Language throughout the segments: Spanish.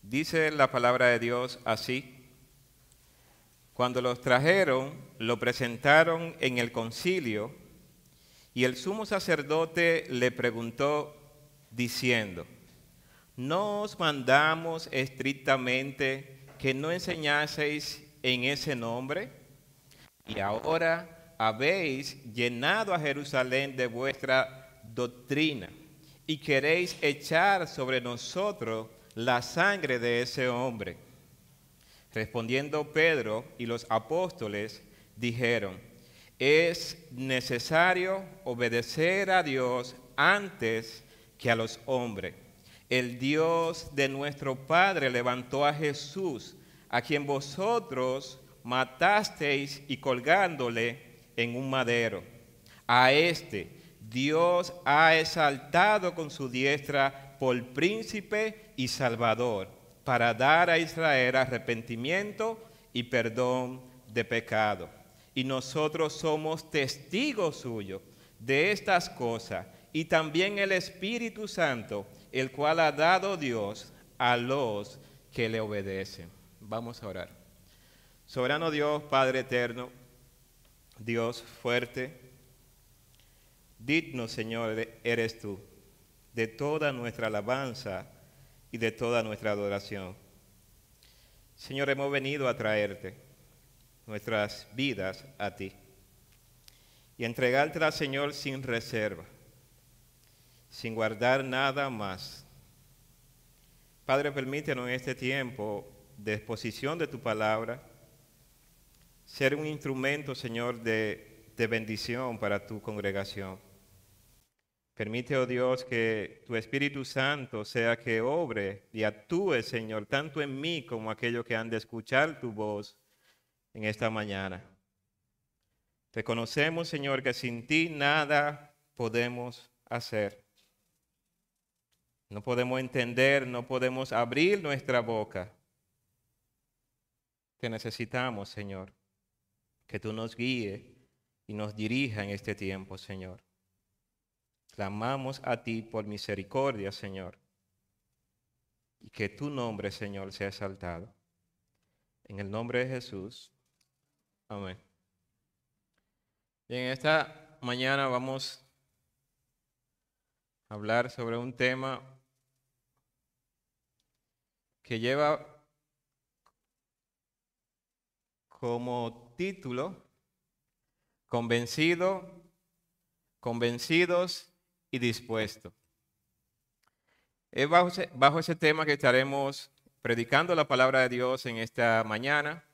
Dice la palabra de Dios así: cuando los trajeron, lo presentaron en el concilio, y el sumo sacerdote le preguntó diciendo: ¿no os mandamos estrictamente que no enseñaseis en ese nombre? Y ahora habéis llenado a Jerusalén de vuestra doctrina, y queréis echar sobre nosotros la sangre de ese hombre. Respondiendo Pedro y los apóstoles dijeron: es necesario obedecer a Dios antes que a los hombres. El Dios de nuestro Padre levantó a Jesús, a quien vosotros matasteis y colgándole en un madero. A este Dios ha exaltado con su diestra por príncipe y salvador, para dar a Israel arrepentimiento y perdón de pecado. Y nosotros somos testigos suyos de estas cosas, y también el Espíritu Santo, el cual ha dado Dios a los que le obedecen. Vamos a orar. Soberano Dios, Padre eterno, Dios fuerte, digno, Señor, eres tú de toda nuestra alabanza y de toda nuestra adoración. Señor, hemos venido a traerte nuestras vidas a ti y entregártelas, Señor, sin reserva, sin guardar nada más. Padre, permítenos en este tiempo de exposición de tu palabra ser un instrumento, Señor, de bendición para tu congregación. Permite, oh Dios, que tu Espíritu Santo sea que obre y actúe, Señor, tanto en mí como aquellos que han de escuchar tu voz en esta mañana. Reconocemos, Señor, que sin ti nada podemos hacer. No podemos entender, no podemos abrir nuestra boca. Te necesitamos, Señor, que tú nos guíes y nos dirija en este tiempo, Señor. Clamamos a ti por misericordia, Señor, y que tu nombre, Señor, sea exaltado. En el nombre de Jesús. Amén. Bien, esta mañana vamos a hablar sobre un tema que lleva como título convencidos y dispuestos. Es bajo ese tema que estaremos predicando la palabra de Dios en esta mañana.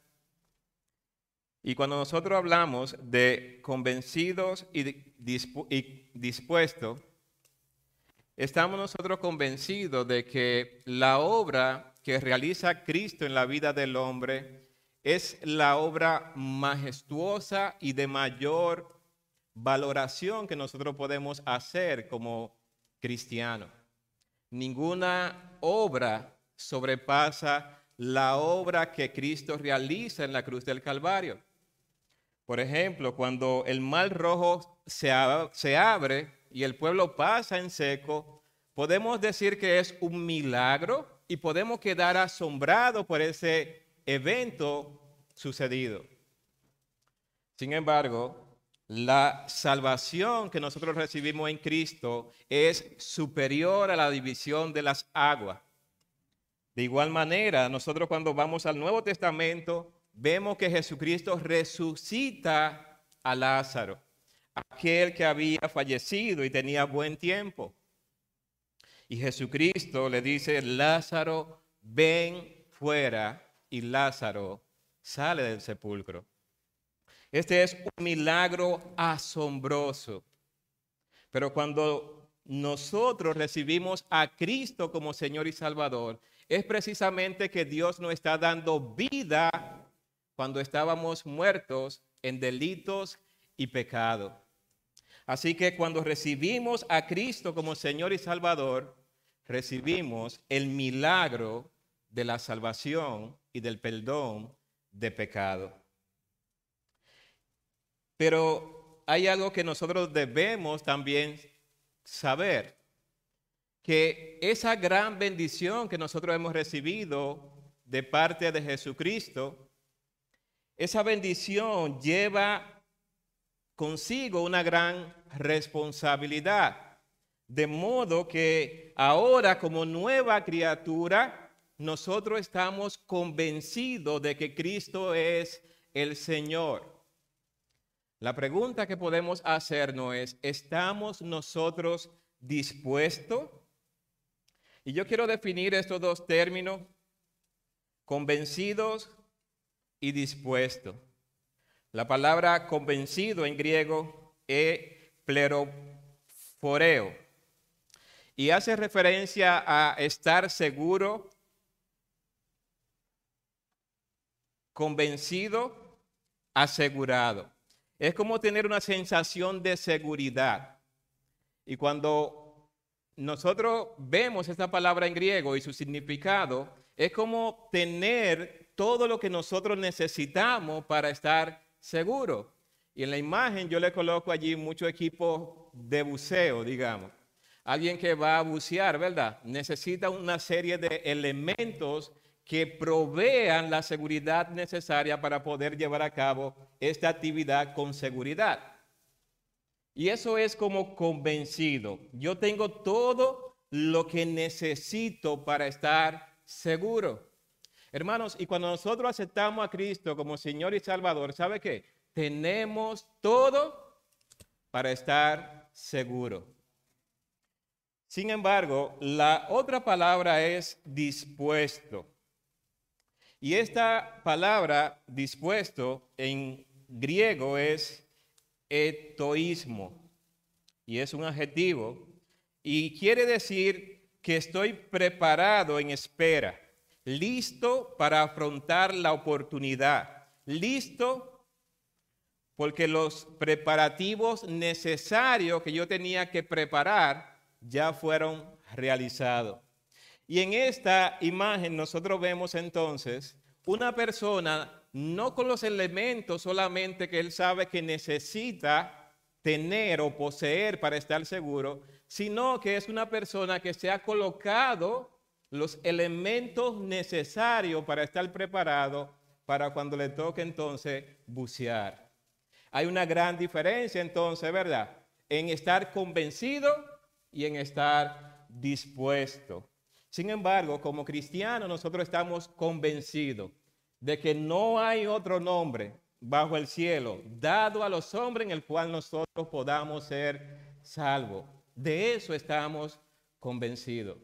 Y cuando nosotros hablamos de convencidos y dispuestos, estamos nosotros convencidos de que la obra que realiza Cristo en la vida del hombre es la obra majestuosa y de mayor valoración que nosotros podemos hacer como cristianos. Ninguna obra sobrepasa la obra que Cristo realiza en la cruz del Calvario. Por ejemplo, cuando el mar rojo se abre y el pueblo pasa en seco, podemos decir que es un milagro y podemos quedar asombrados por ese evento sucedido. Sin embargo, la salvación que nosotros recibimos en Cristo es superior a la división de las aguas. De igual manera, nosotros cuando vamos al Nuevo Testamento, vemos que Jesucristo resucita a Lázaro, aquel que había fallecido y tenía buen tiempo. Y Jesucristo le dice: Lázaro, ven fuera, y Lázaro sale del sepulcro. Este es un milagro asombroso. Pero cuando nosotros recibimos a Cristo como Señor y Salvador, es precisamente que Dios nos está dando vida cuando estábamos muertos en delitos y pecados. Así que cuando recibimos a Cristo como Señor y Salvador, recibimos el milagro de la salvación y del perdón de pecado. Pero hay algo que nosotros debemos también saber, que esa gran bendición que nosotros hemos recibido de parte de Jesucristo, esa bendición lleva consigo una gran responsabilidad. De modo que ahora como nueva criatura, nosotros estamos convencidos de que Cristo es el Señor. La pregunta que podemos hacernos es, ¿estamos nosotros dispuestos? Y yo quiero definir estos dos términos, convencidos y dispuestos. La palabra convencido en griego es plerophoreo y hace referencia a estar seguro, convencido, asegurado. Es como tener una sensación de seguridad. Y cuando nosotros vemos esta palabra en griego y su significado, es como tener todo lo que nosotros necesitamos para estar seguros. Y en la imagen yo le coloco allí mucho equipo de buceo, digamos. Alguien que va a bucear, ¿verdad? Necesita una serie de elementos que provean la seguridad necesaria para poder llevar a cabo esta actividad con seguridad. Y eso es como convencido. Yo tengo todo lo que necesito para estar seguro. Hermanos, y cuando nosotros aceptamos a Cristo como Señor y Salvador, ¿sabe qué? Tenemos todo para estar seguro. Sin embargo, la otra palabra es dispuesto. Y esta palabra dispuesto en griego es etoísmo y es un adjetivo y quiere decir que estoy preparado en espera, listo para afrontar la oportunidad, listo porque los preparativos necesarios que yo tenía que preparar ya fueron realizados. Y en esta imagen nosotros vemos entonces una persona no con los elementos solamente que él sabe que necesita tener o poseer para estar seguro, sino que es una persona que se ha colocado los elementos necesarios para estar preparado para cuando le toque entonces bucear. Hay una gran diferencia entonces, ¿verdad? En estar convencido y en estar dispuesto. Sin embargo, como cristianos nosotros estamos convencidos de que no hay otro nombre bajo el cielo dado a los hombres en el cual nosotros podamos ser salvos. De eso estamos convencidos.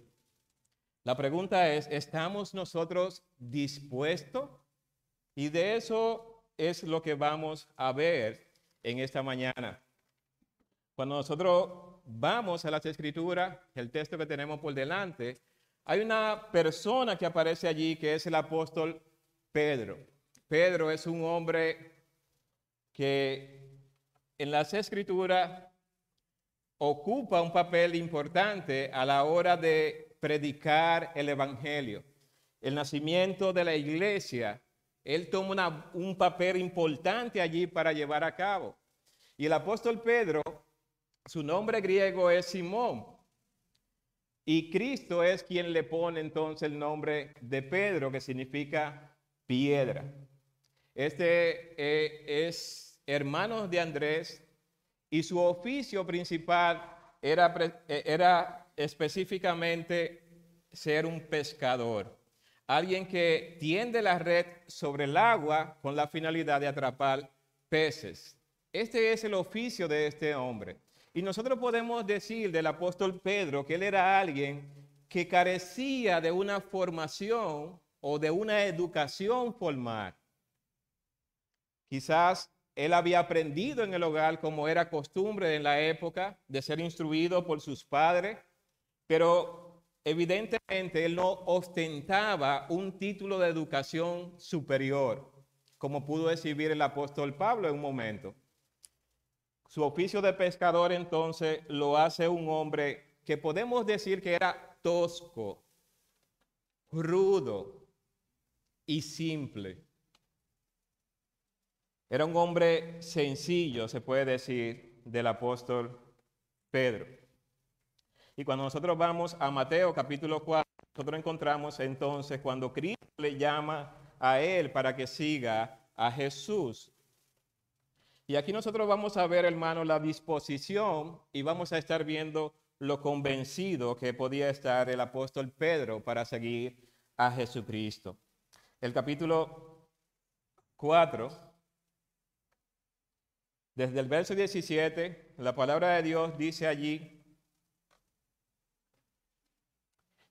La pregunta es, ¿estamos nosotros dispuestos? Y de eso es lo que vamos a ver en esta mañana. Cuando nosotros vamos a las Escrituras, el texto que tenemos por delante, hay una persona que aparece allí que es el apóstol Pedro. Pedro es un hombre que en las Escrituras ocupa un papel importante a la hora de predicar el Evangelio. El nacimiento de la iglesia, él toma un papel importante allí para llevar a cabo. Y el apóstol Pedro, su nombre griego es Simón. Y Cristo es quien le pone entonces el nombre de Pedro, que significa piedra. Este es hermano de Andrés y su oficio principal era específicamente ser un pescador. Alguien que tiende la red sobre el agua con la finalidad de atrapar peces. Este es el oficio de este hombre. Y nosotros podemos decir del apóstol Pedro que él era alguien que carecía de una formación o de una educación formal. Quizás él había aprendido en el hogar, como era costumbre en la época, de ser instruido por sus padres, pero evidentemente él no ostentaba un título de educación superior, como pudo exhibir el apóstol Pablo en un momento. Su oficio de pescador entonces lo hace un hombre que podemos decir que era tosco, rudo y simple. Era un hombre sencillo, se puede decir, del apóstol Pedro. Y cuando nosotros vamos a Mateo capítulo 4, nosotros encontramos entonces cuando Cristo le llama a él para que siga a Jesús. Y aquí nosotros vamos a ver, hermano, la disposición y vamos a estar viendo lo convencido que podía estar el apóstol Pedro para seguir a Jesucristo. El capítulo 4, desde el verso 17, la palabra de Dios dice allí: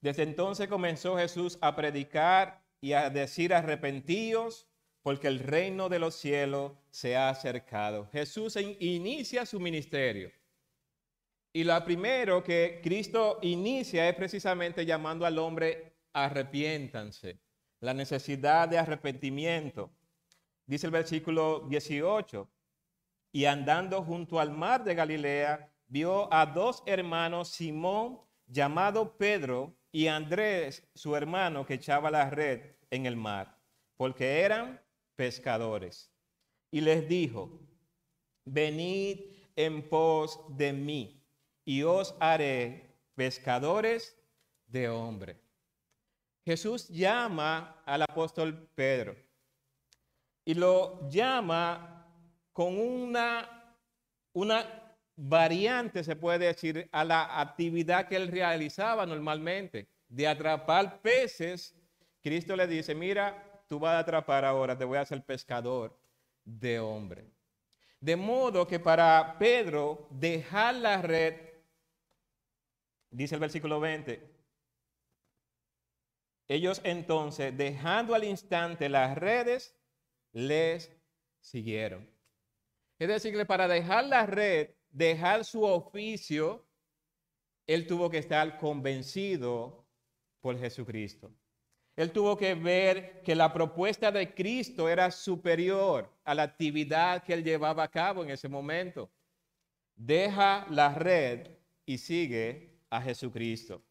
desde entonces comenzó Jesús a predicar y a decir: arrepentíos, porque el reino de los cielos se ha acercado. Jesús inicia su ministerio. Y lo primero que Cristo inicia es precisamente llamando al hombre: arrepiéntanse. La necesidad de arrepentimiento. Dice el versículo 18: y andando junto al mar de Galilea, vio a dos hermanos, Simón, llamado Pedro, y Andrés, su hermano, que echaba la red en el mar, porque eran pescadores. Y les dijo: venid en pos de mí, y os haré pescadores de hombres. Jesús llama al apóstol Pedro y lo llama con una variante, se puede decir, a la actividad que él realizaba normalmente, de atrapar peces. Cristo le dice: mira, tú vas a atrapar ahora, te voy a hacer pescador de hombres. De modo que para Pedro dejar la red, dice el versículo 20, ellos entonces, dejando al instante las redes, les siguieron. Es decir, que para dejar la red, dejar su oficio, él tuvo que estar convencido por Jesucristo. Él tuvo que ver que la propuesta de Cristo era superior a la actividad que él llevaba a cabo en ese momento. Deja la red y sigue a Jesucristo.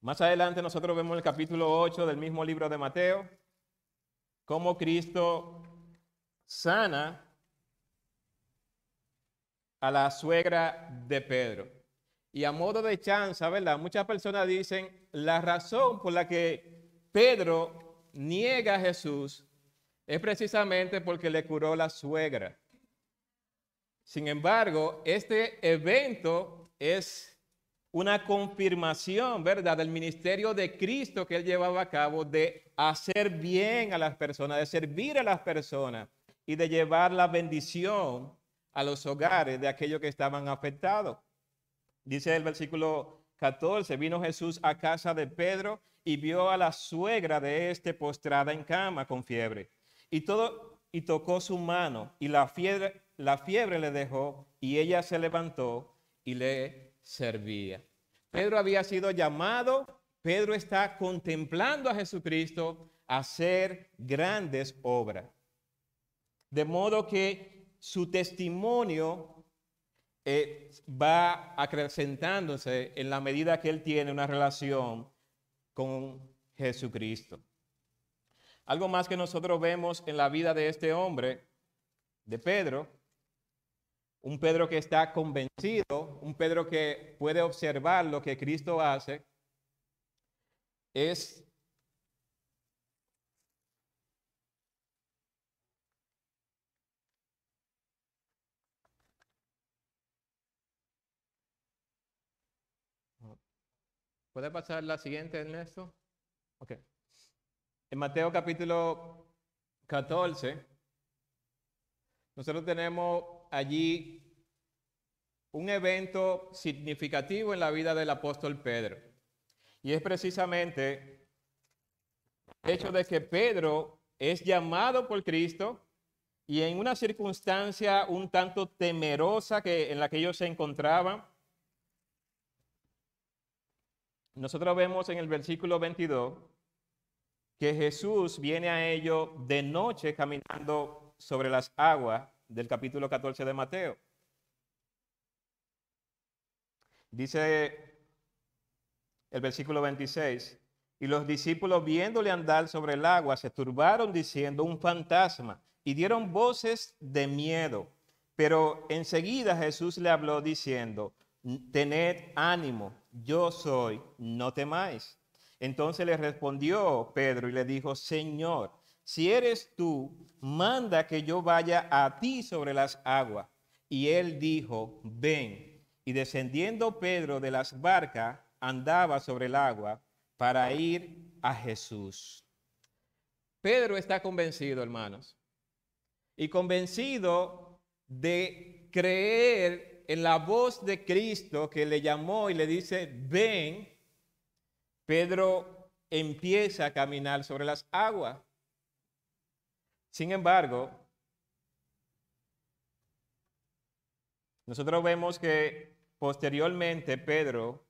Más adelante nosotros vemos en el capítulo 8 del mismo libro de Mateo cómo Cristo sana a la suegra de Pedro. Y a modo de chanza, ¿verdad? Muchas personas dicen la razón por la que Pedro niega a Jesús es precisamente porque le curó la suegra. Sin embargo, este evento es una confirmación, ¿verdad?, del ministerio de Cristo que él llevaba a cabo de hacer bien a las personas, de servir a las personas y de llevar la bendición a los hogares de aquellos que estaban afectados. Dice el versículo 14, vino Jesús a casa de Pedro y vio a la suegra de éste postrada en cama con fiebre. Y tocó su mano y la fiebre le dejó y ella se levantó y le servía. Pedro había sido llamado, Pedro está contemplando a Jesucristo hacer grandes obras. De modo que su testimonio va acrecentándose en la medida que él tiene una relación con Jesucristo. Algo más que nosotros vemos en la vida de este hombre, de Pedro, un Pedro que está convencido, un Pedro que puede observar lo que Cristo hace, es ¿puede pasar la siguiente, Ernesto? Ok. En Mateo capítulo 14, nosotros tenemos allí un evento significativo en la vida del apóstol Pedro. Y es precisamente el hecho de que Pedro es llamado por Cristo y en una circunstancia un tanto temerosa en la que ellos se encontraban. Nosotros vemos en el versículo 22 que Jesús viene a ellos de noche caminando sobre las aguas del capítulo 14 de Mateo. Dice el versículo 26, y los discípulos viéndole andar sobre el agua se turbaron diciendo: un fantasma, y dieron voces de miedo. Pero enseguida Jesús le habló diciendo: tened ánimo, yo soy, no temáis. Entonces le respondió Pedro y le dijo, Señor, si eres tú, manda que yo vaya a ti sobre las aguas. Y él dijo, ven. Y descendiendo Pedro de las barcas, andaba sobre el agua para ir a Jesús. Pedro está convencido, hermanos, y convencido de creer en la voz de Cristo que le llamó y le dice, ven. Pedro empieza a caminar sobre las aguas. Sin embargo, nosotros vemos que posteriormente Pedro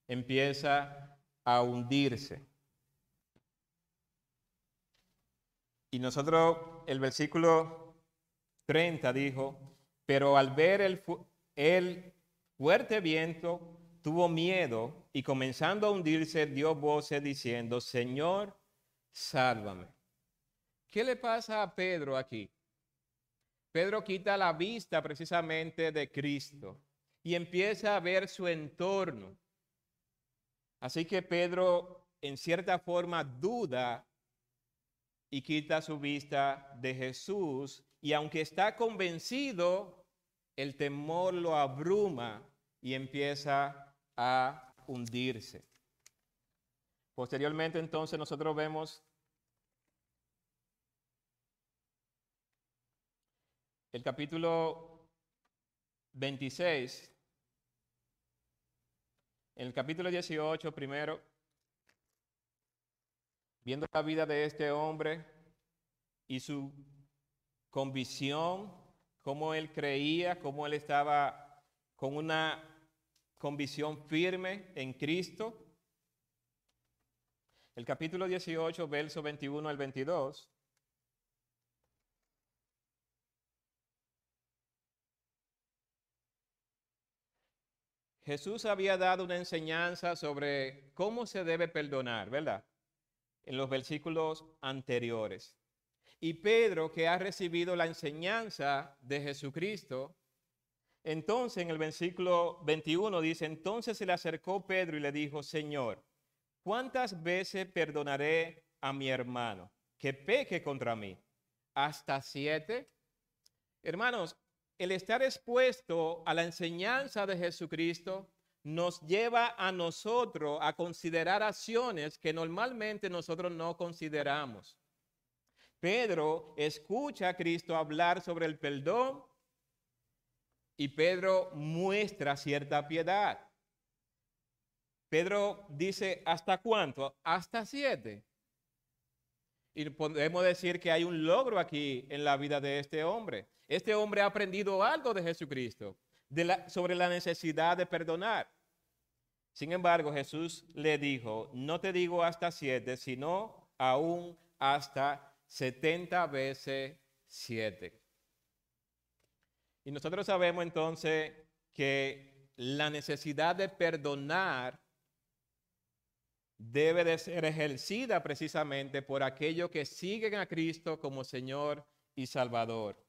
empieza a hundirse. Y nosotros, el versículo 30 dijo, pero al ver el fuerte viento, tuvo miedo y comenzando a hundirse, dio voces diciendo, Señor, sálvame. ¿Qué le pasa a Pedro aquí? Pedro quita la vista precisamente de Cristo y empieza a ver su entorno. Así que Pedro, en cierta forma, duda y quita su vista de Jesús. Y aunque está convencido, el temor lo abruma y empieza a hundirse. Posteriormente, entonces, nosotros vemos el capítulo 26. En el capítulo 18, primero, viendo la vida de este hombre y su convicción, cómo él creía, cómo él estaba con una convicción firme en Cristo. El capítulo 18, verso 21 al 22. Jesús había dado una enseñanza sobre cómo se debe perdonar, ¿verdad? En los versículos anteriores. Y Pedro, que ha recibido la enseñanza de Jesucristo, entonces en el versículo 21 dice, entonces se le acercó Pedro y le dijo, Señor, ¿cuántas veces perdonaré a mi hermano que peque contra mí? ¿Hasta 7? Hermanos, el estar expuesto a la enseñanza de Jesucristo nos lleva a nosotros a considerar acciones que normalmente nosotros no consideramos. Pedro escucha a Cristo hablar sobre el perdón y Pedro muestra cierta piedad. Pedro dice, ¿hasta cuánto? Hasta 7. Y podemos decir que hay un logro aquí en la vida de este hombre. Este hombre ha aprendido algo de Jesucristo, sobre la necesidad de perdonar. Sin embargo, Jesús le dijo, no te digo hasta 7, sino aún hasta 70 veces 7. Y nosotros sabemos entonces que la necesidad de perdonar debe de ser ejercida precisamente por aquellos que siguen a Cristo como Señor y Salvador.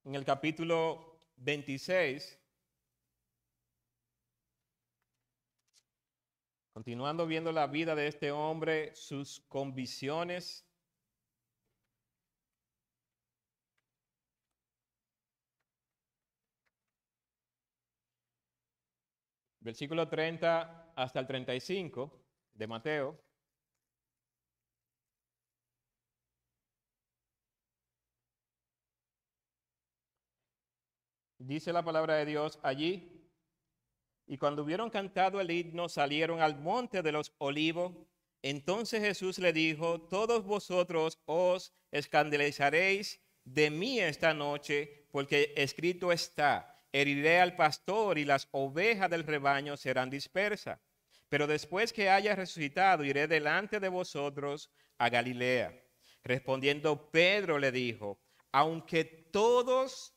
En el capítulo 26, continuando viendo la vida de este hombre, sus convicciones, versículo 30 hasta el 35 de Mateo. Dice la palabra de Dios allí, y cuando hubieron cantado el himno, salieron al monte de los olivos. Entonces Jesús le dijo, todos vosotros os escandalizaréis de mí esta noche, porque escrito está, heriré al pastor y las ovejas del rebaño serán dispersas. Pero después que haya resucitado, iré delante de vosotros a Galilea. Respondiendo Pedro le dijo, aunque todos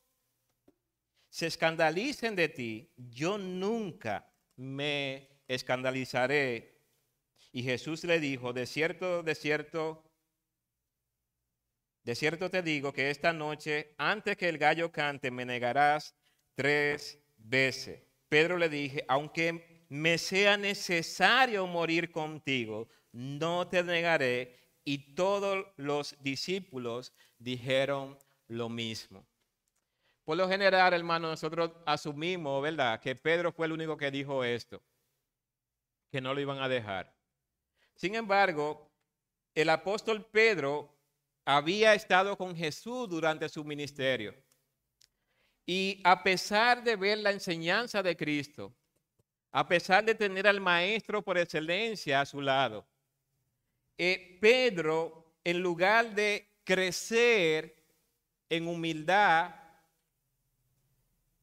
se escandalicen de ti, yo nunca me escandalizaré. Y Jesús le dijo, de cierto te digo que esta noche, antes que el gallo cante, me negarás 3 veces. Pedro le dije, aunque me sea necesario morir contigo, no te negaré. Y todos los discípulos dijeron lo mismo. Por lo general, hermano, nosotros asumimos, ¿verdad?, que Pedro fue el único que dijo esto, que no lo iban a dejar. Sin embargo, el apóstol Pedro había estado con Jesús durante su ministerio. Y a pesar de ver la enseñanza de Cristo, a pesar de tener al maestro por excelencia a su lado, Pedro, en lugar de crecer en humildad,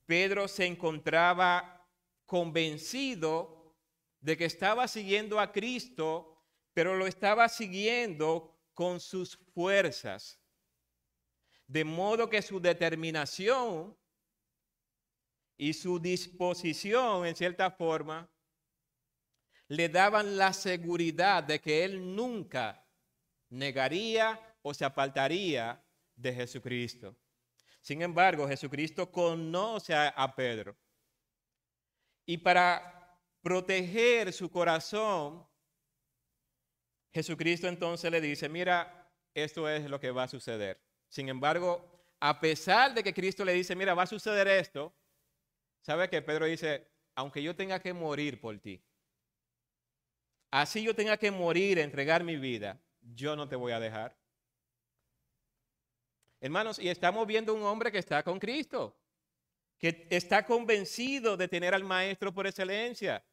Pedro se encontraba convencido de que estaba siguiendo a Cristo, pero lo estaba siguiendo con sus fuerzas. De modo que su determinación y su disposición, en cierta forma, le daban la seguridad de que él nunca negaría o se apartaría de Jesucristo. Sin embargo, Jesucristo conoce a Pedro. Y para proteger su corazón, Jesucristo entonces le dice, mira, esto es lo que va a suceder. Sin embargo, a pesar de que Cristo le dice, mira, va a suceder esto, ¿sabe qué? Pedro dice, aunque yo tenga que morir por ti, así yo tenga que morir, entregar mi vida, yo no te voy a dejar. Hermanos, y estamos viendo un hombre que está con Cristo, que está convencido de tener al Maestro por excelencia.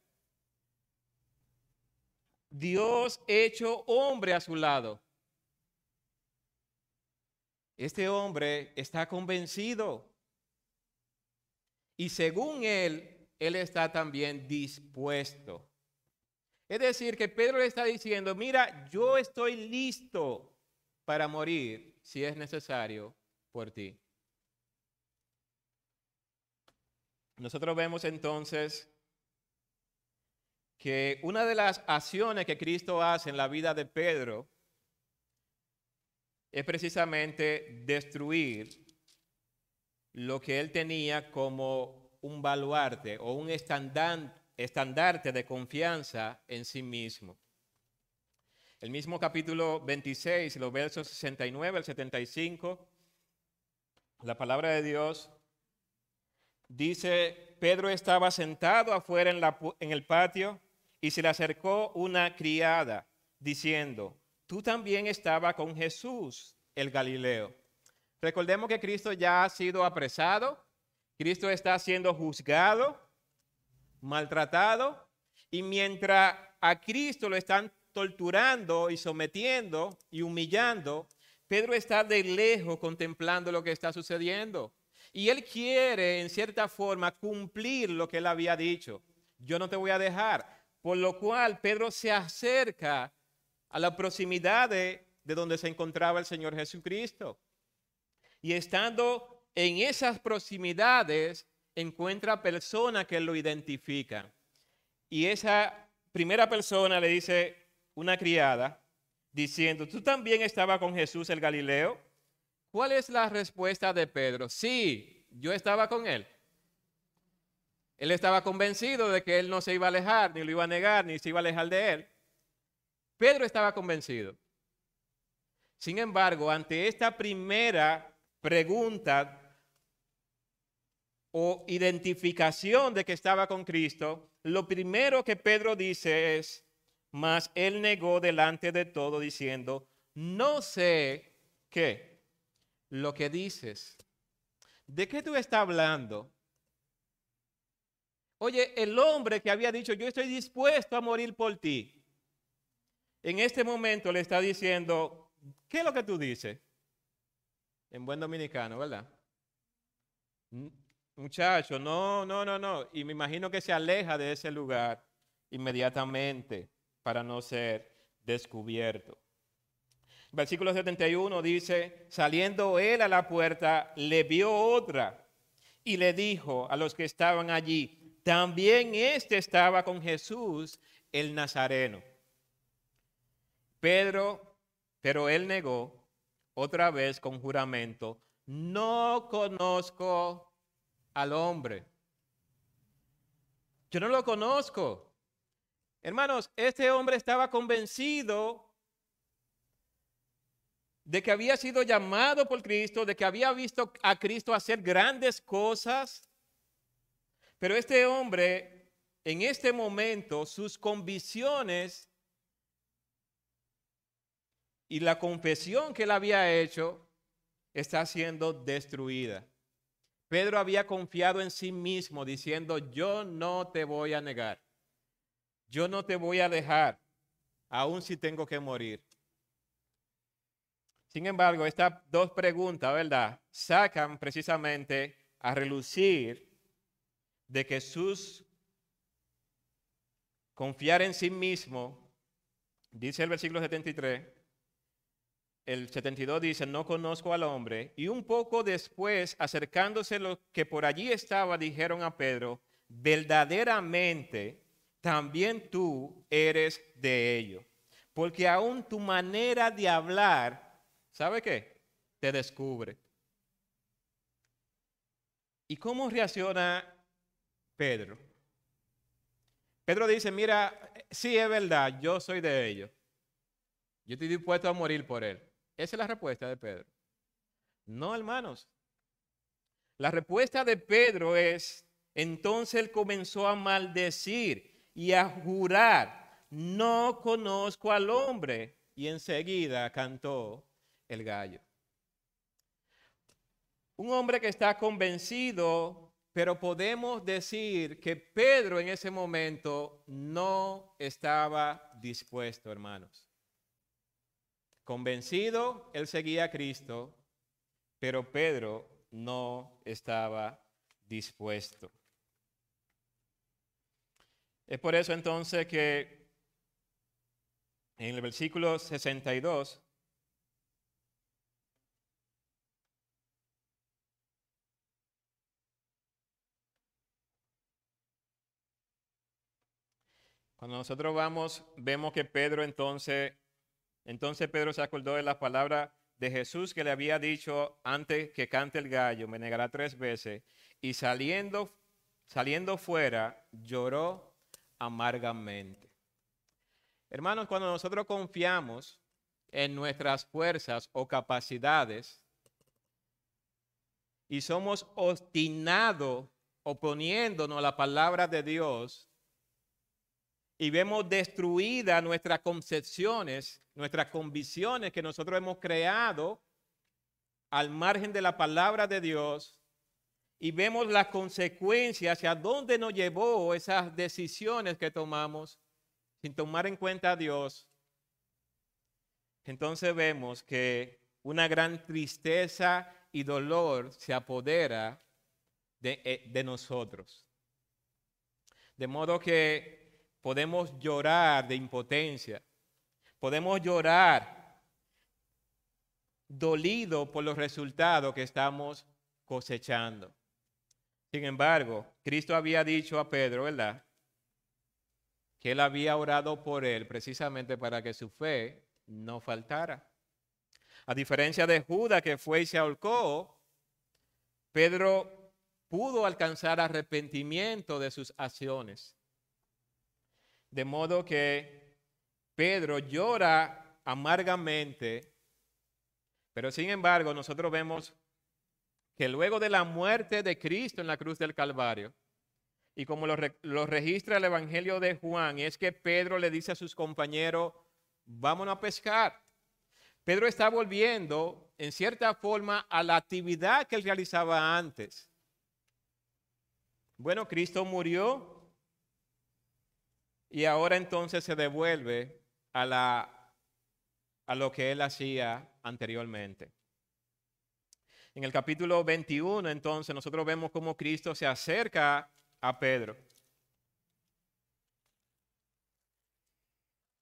Dios hecho hombre a su lado. Este hombre está convencido. Y según él está también dispuesto. Es decir, que Pedro le está diciendo, mira, yo estoy listo para morir si es necesario por ti. Nosotros vemos entonces que una de las acciones que Cristo hace en la vida de Pedro es precisamente destruir lo que él tenía como un baluarte o un estandarte de confianza en sí mismo. El mismo capítulo 26, los versos 69 al 75, la palabra de Dios dice, Pedro estaba sentado afuera en el patio y se le acercó una criada diciendo, tú también estabas con Jesús, el Galileo. Recordemos que Cristo ya ha sido apresado, Cristo está siendo juzgado, maltratado, y mientras a Cristo lo están torturando y sometiendo y humillando, Pedro está de lejos contemplando lo que está sucediendo. Y él quiere, en cierta forma, cumplir lo que él había dicho. Yo no te voy a dejar. Por lo cual, Pedro se acerca a la proximidad de donde se encontraba el Señor Jesucristo. Y estando en esas proximidades, encuentra personas que lo identifican. Y esa primera persona le dice una criada, diciendo, ¿tú también estabas con Jesús el Galileo? ¿Cuál es la respuesta de Pedro? Sí, yo estaba con él. Él estaba convencido de que él no se iba a alejar, ni lo iba a negar, ni se iba a alejar de él. Pedro estaba convencido. Sin embargo, ante esta primera pregunta o identificación de que estaba con Cristo, lo primero que Pedro dice es, mas él negó delante de todo diciendo, no sé qué, lo que dices. ¿De qué tú estás hablando? Oye, el hombre que había dicho, yo estoy dispuesto a morir por ti, en este momento le está diciendo, ¿qué es lo que tú dices? En buen dominicano, ¿verdad? Muchacho, no. Y me imagino que se aleja de ese lugar inmediatamente para no ser descubierto. Versículo 71 dice, saliendo él a la puerta, le vio otra y le dijo a los que estaban allí, también este estaba con Jesús el Nazareno. Pero él negó otra vez con juramento, no conozco al hombre. Yo no lo conozco. Hermanos, este hombre estaba convencido de que había sido llamado por Cristo, de que había visto a Cristo hacer grandes cosas. Pero este hombre, en este momento, sus convicciones y la confesión que él había hecho está siendo destruida. Pedro había confiado en sí mismo diciendo, yo no te voy a negar, yo no te voy a dejar, aun si tengo que morir. Sin embargo, estas dos preguntas, ¿verdad?, sacan precisamente a relucir de que sus confiar en sí mismo, dice el versículo 73, el 72 dice, no conozco al hombre, y un poco después, acercándose los que por allí estaban, dijeron a Pedro, verdaderamente también tú eres de ellos, porque aún tu manera de hablar, ¿sabe qué? Te descubre. ¿Y cómo reacciona Pedro? Pedro dice, mira, sí es verdad, yo soy de ellos. Yo estoy dispuesto a morir por él. Esa es la respuesta de Pedro. No, hermanos. La respuesta de Pedro es, entonces él comenzó a maldecir y a jurar, no conozco al hombre. Y enseguida cantó el gallo. Un hombre que está convencido, pero podemos decir que Pedro en ese momento no estaba dispuesto, hermanos. Convencido, él seguía a Cristo, pero Pedro no estaba dispuesto. Es por eso entonces que en el versículo 62, cuando nosotros vemos que Pedro entonces Pedro se acordó de las palabras de Jesús que le había dicho antes que cante el gallo, me negará 3 veces, y saliendo fuera, lloró amargamente. Hermanos, cuando nosotros confiamos en nuestras fuerzas o capacidades y somos obstinados oponiéndonos a la palabra de Dios, y vemos destruidas nuestras concepciones, nuestras convicciones que nosotros hemos creado al margen de la palabra de Dios, y vemos las consecuencias hacia dónde nos llevó esas decisiones que tomamos sin tomar en cuenta a Dios. Entonces vemos que una gran tristeza y dolor se apodera de nosotros. De modo que podemos llorar de impotencia. Podemos llorar dolido por los resultados que estamos cosechando. Sin embargo, Cristo había dicho a Pedro, ¿verdad?, que él había orado por él precisamente para que su fe no faltara. A diferencia de Judas, que fue y se ahorcó, Pedro pudo alcanzar arrepentimiento de sus acciones. De modo que Pedro llora amargamente, pero sin embargo nosotros vemos que luego de la muerte de Cristo en la cruz del Calvario, y como lo registra el Evangelio de Juan, es que Pedro le dice a sus compañeros, vámonos a pescar. Pedro está volviendo en cierta forma a la actividad que él realizaba antes. Bueno, Cristo murió y ahora entonces se devuelve a lo que él hacía anteriormente. En el capítulo 21, entonces, nosotros vemos cómo Cristo se acerca a Pedro.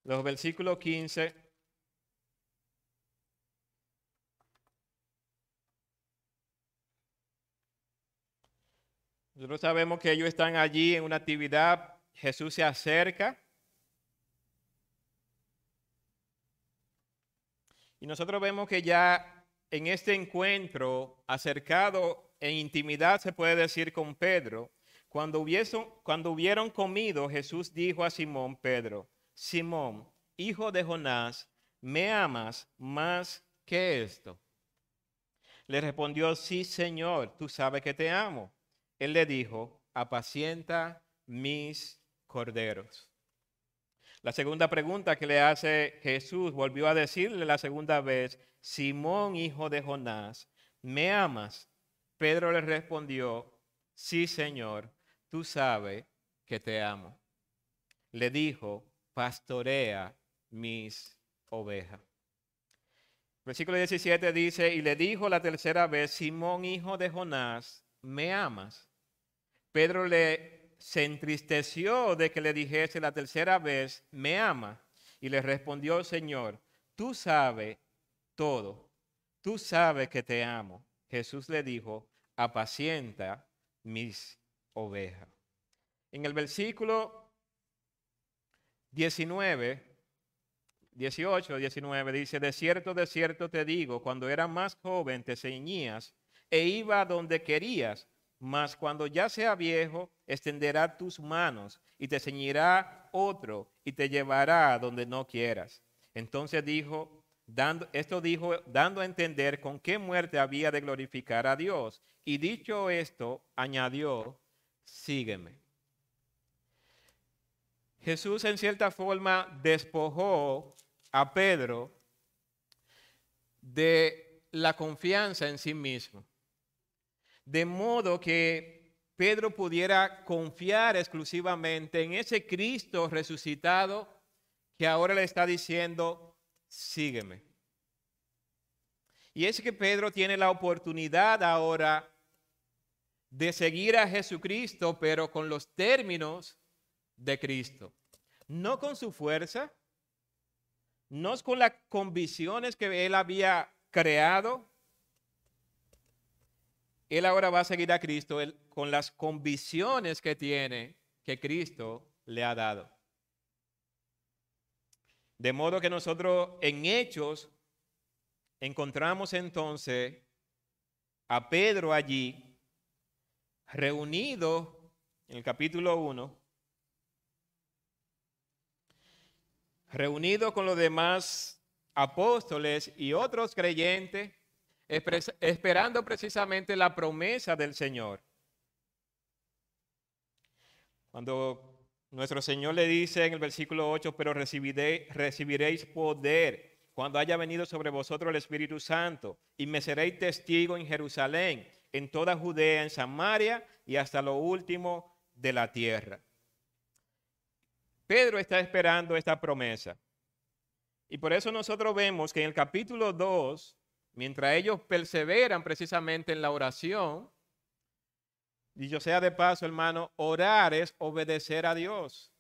Los versículos 15. Nosotros sabemos que ellos están allí en una actividad. Jesús se acerca. Y nosotros vemos que ya en este encuentro acercado en intimidad, se puede decir, con Pedro. Cuando hubieron comido, Jesús dijo a Simón Pedro: Simón, hijo de Jonás, ¿me amas más que esto? Le respondió: sí, Señor, tú sabes que te amo. Él le dijo: apacienta mis corderos. La segunda pregunta que le hace Jesús, volvió a decirle la segunda vez: Simón, hijo de Jonás, ¿me amas? Pedro le respondió: sí, Señor, tú sabes que te amo. Le dijo: pastorea mis ovejas. Versículo 17 dice: y le dijo la tercera vez: Simón, hijo de Jonás, ¿me amas? Pedro se entristeció de que le dijese la tercera vez: ¿me ama? Y le respondió: Señor, tú sabes todo, tú sabes que te amo. Jesús le dijo: apacienta mis ovejas. En el versículo 18, 19 dice: de cierto te digo, cuando eras más joven te ceñías e iba donde querías, mas cuando ya sea viejo extenderá tus manos y te ceñirá otro y te llevará donde no quieras. Entonces dijo, dando a entender con qué muerte había de glorificar a Dios. Y dicho esto, añadió: sígueme. Jesús en cierta forma despojó a Pedro de la confianza en sí mismo, de modo que Pedro pudiera confiar exclusivamente en ese Cristo resucitado que ahora le está diciendo: sígueme. Y es que Pedro tiene la oportunidad ahora de seguir a Jesucristo, pero con los términos de Cristo, no con su fuerza, no con las convicciones que él había creado. Él ahora va a seguir a Cristo con las convicciones que tiene, que Cristo le ha dado. De modo que nosotros en Hechos encontramos entonces a Pedro allí reunido en el capítulo 1, reunido con los demás apóstoles y otros creyentes, esperando precisamente la promesa del Señor. Cuando nuestro Señor le dice en el versículo 8: pero recibiréis poder cuando haya venido sobre vosotros el Espíritu Santo, y me seréis testigo en Jerusalén, en toda Judea, en Samaria y hasta lo último de la tierra. Pedro está esperando esta promesa. Y por eso nosotros vemos que en el capítulo 2, mientras ellos perseveran precisamente en la oración, dicho sea de paso, hermano, orar es obedecer a Dios.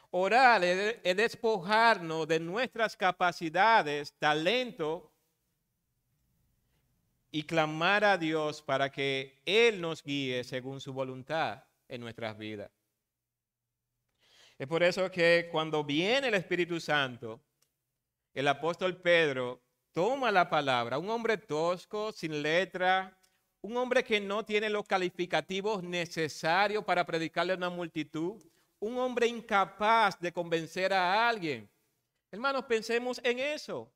Orar es despojarnos de nuestras capacidades, talento, y clamar a Dios para que Él nos guíe según su voluntad en nuestras vidas. Es por eso que cuando viene el Espíritu Santo, el apóstol Pedro toma la palabra, un hombre tosco, sin letra, un hombre que no tiene los calificativos necesarios para predicarle a una multitud, un hombre incapaz de convencer a alguien. Hermanos, pensemos en eso.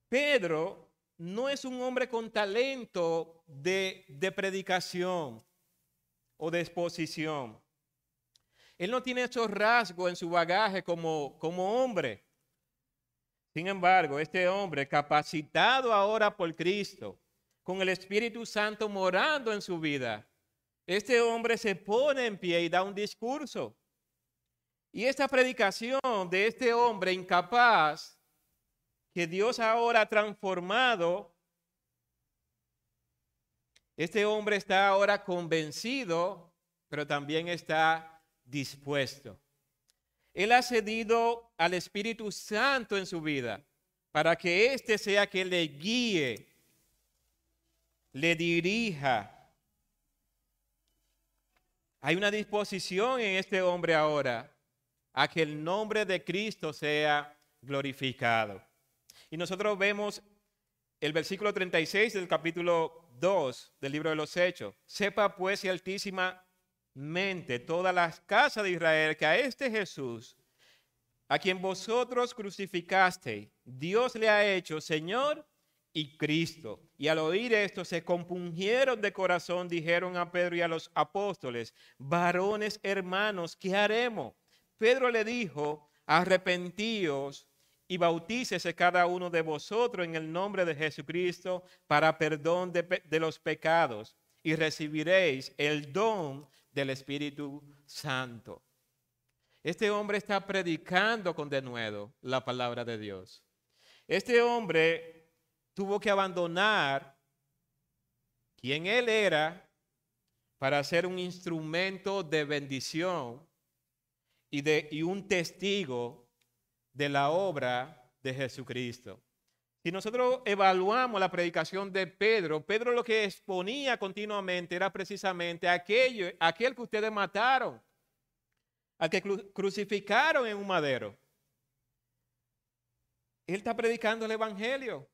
Pedro no es un hombre con talento de predicación o de exposición. Él no tiene esos rasgos en su bagaje como hombre. Sin embargo, este hombre, capacitado ahora por Cristo, con el Espíritu Santo morando en su vida, este hombre se pone en pie y da un discurso. Y esta predicación de este hombre incapaz, que Dios ahora ha transformado, este hombre está ahora convencido, pero también está dispuesto. Él ha cedido al Espíritu Santo en su vida para que éste sea quien le guíe, le dirija. Hay una disposición en este hombre ahora a que el nombre de Cristo sea glorificado. Y nosotros vemos el versículo 36 del capítulo 2 del libro de los Hechos. Sepa pues y altísimamente todas las casas de Israel que a este Jesús, a quien vosotros crucificasteis, Dios le ha hecho Señor y Cristo. Y al oír esto se compungieron de corazón, dijeron a Pedro y a los apóstoles: varones hermanos, ¿qué haremos? Pedro le dijo: arrepentíos y bautícese cada uno de vosotros en el nombre de Jesucristo para perdón de los pecados, y recibiréis el don del Espíritu Santo. Este hombre está predicando con denuedo la palabra de Dios. Este hombre tuvo que abandonar quien él era para ser un instrumento de bendición y un testigo de la obra de Jesucristo. Si nosotros evaluamos la predicación de Pedro, Pedro lo que exponía continuamente era precisamente aquel que ustedes mataron, al que crucificaron en un madero. Él está predicando el evangelio.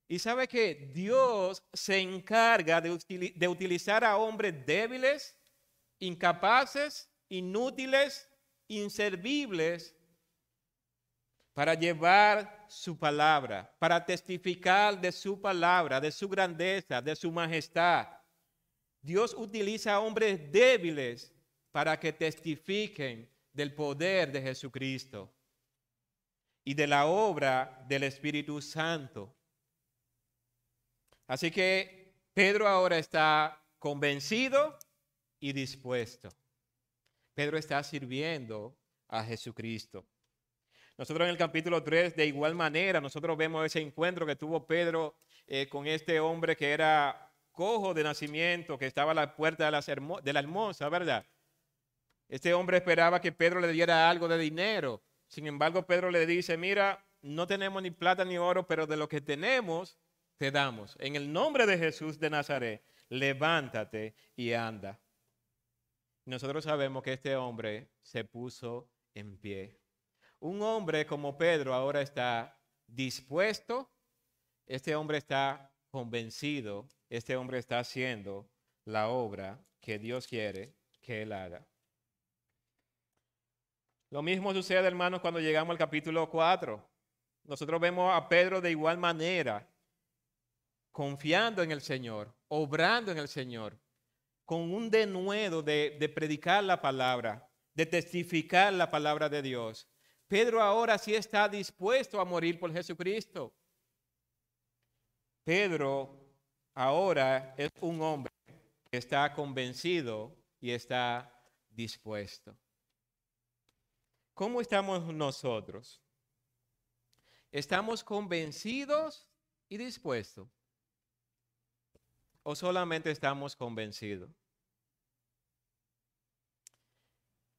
Y sabe que Dios se encarga de utilizar a hombres débiles, incapaces, inútiles, inservibles, para llevar su palabra, para testificar de su palabra, de su grandeza, de su majestad. Dios utiliza a hombres débiles para que testifiquen del poder de Jesucristo y de la obra del Espíritu Santo. Así que Pedro ahora está convencido y dispuesto. Pedro está sirviendo a Jesucristo. Nosotros en el capítulo 3, de igual manera, nosotros vemos ese encuentro que tuvo Pedro con este hombre que era cojo de nacimiento, que estaba a la puerta de la hermosa, ¿verdad? Este hombre esperaba que Pedro le diera algo de dinero. Sin embargo, Pedro le dice: mira, no tenemos ni plata ni oro, pero de lo que tenemos te damos. En el nombre de Jesús de Nazaret, levántate y anda. Nosotros sabemos que este hombre se puso en pie. Un hombre como Pedro ahora está dispuesto, este hombre está convencido, este hombre está haciendo la obra que Dios quiere que él haga. Lo mismo sucede, hermanos, cuando llegamos al capítulo 4. Nosotros vemos a Pedro de igual manera, confiando en el Señor, obrando en el Señor, con un denuedo de predicar la palabra, de testificar la palabra de Dios. Pedro ahora sí está dispuesto a morir por Jesucristo. Pedro ahora es un hombre que está convencido y está dispuesto. ¿Cómo estamos nosotros? ¿Estamos convencidos y dispuestos? ¿O solamente estamos convencidos?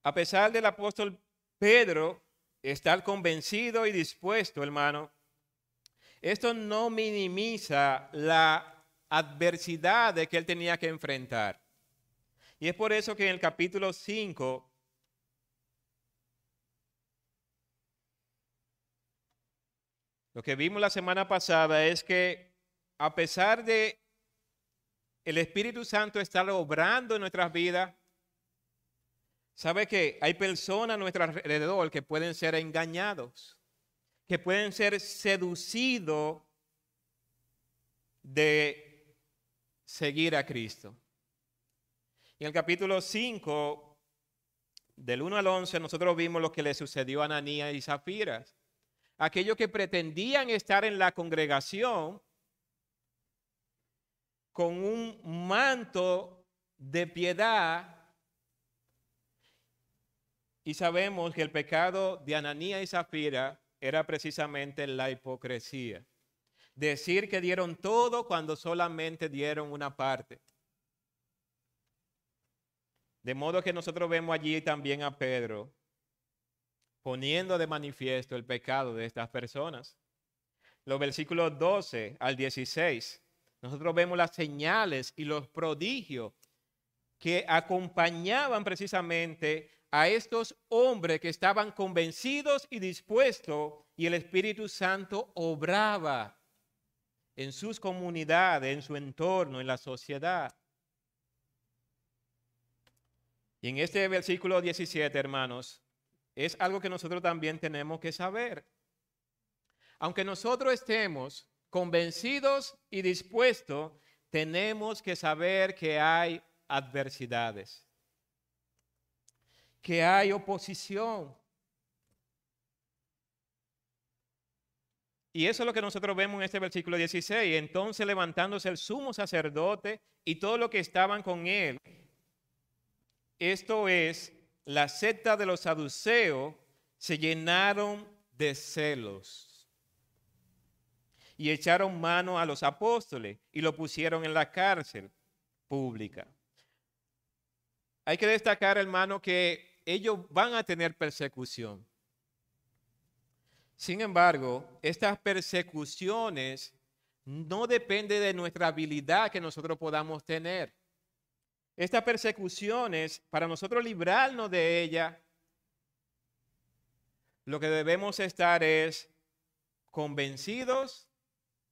A pesar del apóstol Pedro estar convencido y dispuesto, hermano, esto no minimiza la adversidad de que él tenía que enfrentar. Y es por eso que en el capítulo 5, lo que vimos la semana pasada es que a pesar de el Espíritu Santo estar obrando en nuestras vidas, ¿sabe que hay personas a nuestro alrededor que pueden ser engañados, que pueden ser seducidos de seguir a Cristo? En el capítulo 5, del 1 al 11, nosotros vimos lo que le sucedió a Ananías y Zafira. Aquellos que pretendían estar en la congregación con un manto de piedad. Y sabemos que el pecado de Ananías y Zafira era precisamente la hipocresía. Decir que dieron todo cuando solamente dieron una parte. De modo que nosotros vemos allí también a Pedro poniendo de manifiesto el pecado de estas personas. Los versículos 12 al 16, nosotros vemos las señales y los prodigios que acompañaban precisamente a estos hombres que estaban convencidos y dispuestos, y el Espíritu Santo obraba en sus comunidades, en su entorno, en la sociedad. Y en este versículo 17, hermanos, es algo que nosotros también tenemos que saber. Aunque nosotros estemos convencidos y dispuestos, tenemos que saber que hay adversidades, que hay oposición. Y eso es lo que nosotros vemos en este versículo 16. Entonces levantándose el sumo sacerdote y todos los que estaban con él, esto es, la secta de los saduceos, se llenaron de celos y echaron mano a los apóstoles y lo pusieron en la cárcel pública. Hay que destacar, hermano, que ellos van a tener persecución. Sin embargo, estas persecuciones no dependen de nuestra habilidad que nosotros podamos tener. Estas persecuciones, para nosotros librarnos de ellas, lo que debemos estar es convencidos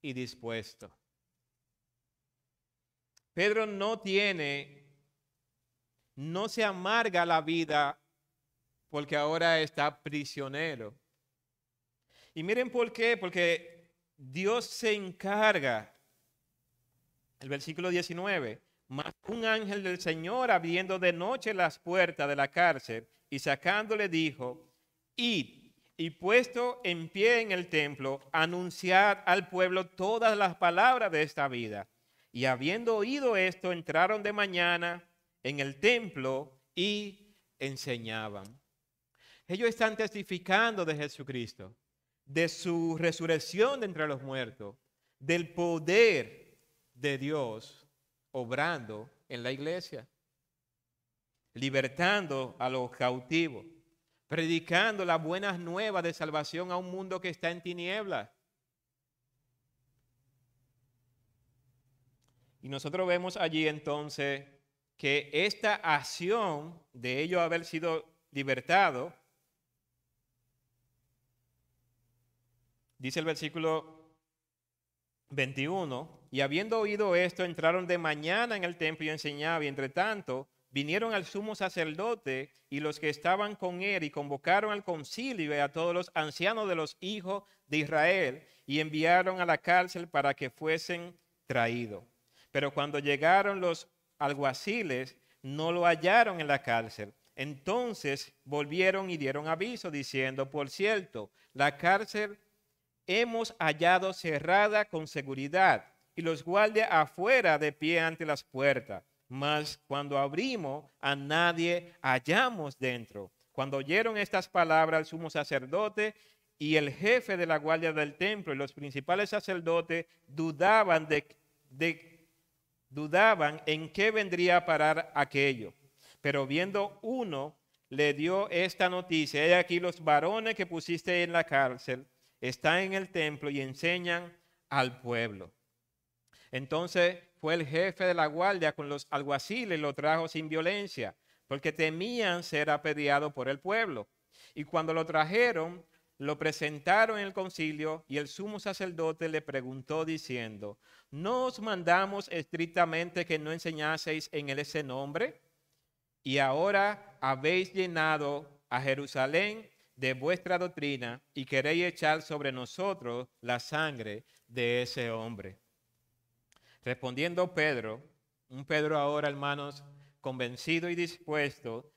y dispuestos. Pedro no se amarga la vida porque ahora está prisionero. Y miren por qué, porque Dios se encarga. El versículo 19, mas un ángel del Señor abriendo de noche las puertas de la cárcel y sacándole dijo, id y puesto en pie en el templo, anunciad al pueblo todas las palabras de esta vida. Y habiendo oído esto, entraron de mañana en el templo y enseñaban. Ellos están testificando de Jesucristo, de su resurrección de entre los muertos, del poder de Dios obrando en la iglesia, libertando a los cautivos, predicando las buenas nuevas de salvación a un mundo que está en tinieblas. Y nosotros vemos allí entonces que esta acción de ellos haber sido libertados, dice el versículo 21, y habiendo oído esto, entraron de mañana en el templo y enseñaba, y entre tanto vinieron al sumo sacerdote y los que estaban con él y convocaron al concilio y a todos los ancianos de los hijos de Israel y enviaron a la cárcel para que fuesen traídos. Pero cuando llegaron los alguaciles, no lo hallaron en la cárcel. Entonces volvieron y dieron aviso diciendo, por cierto, la cárcel hemos hallado cerrada con seguridad y los guardias afuera de pie ante las puertas. Mas cuando abrimos, a nadie hallamos dentro. Cuando oyeron estas palabras, el sumo sacerdote y el jefe de la guardia del templo y los principales sacerdotes dudaban en qué vendría a parar aquello. Pero viendo uno, le dio esta noticia: he aquí los varones que pusiste en la cárcel están en el templo y enseñan al pueblo. Entonces fue el jefe de la guardia con los alguaciles y lo trajo sin violencia, porque temían ser apedreados por el pueblo. Y cuando lo trajeron, lo presentaron en el concilio y el sumo sacerdote le preguntó diciendo, ¿no os mandamos estrictamente que no enseñaseis en ese nombre? Y ahora habéis llenado a Jerusalén de vuestra doctrina y queréis echar sobre nosotros la sangre de ese hombre. Respondiendo Pedro, un Pedro ahora, hermanos, convencido y dispuesto,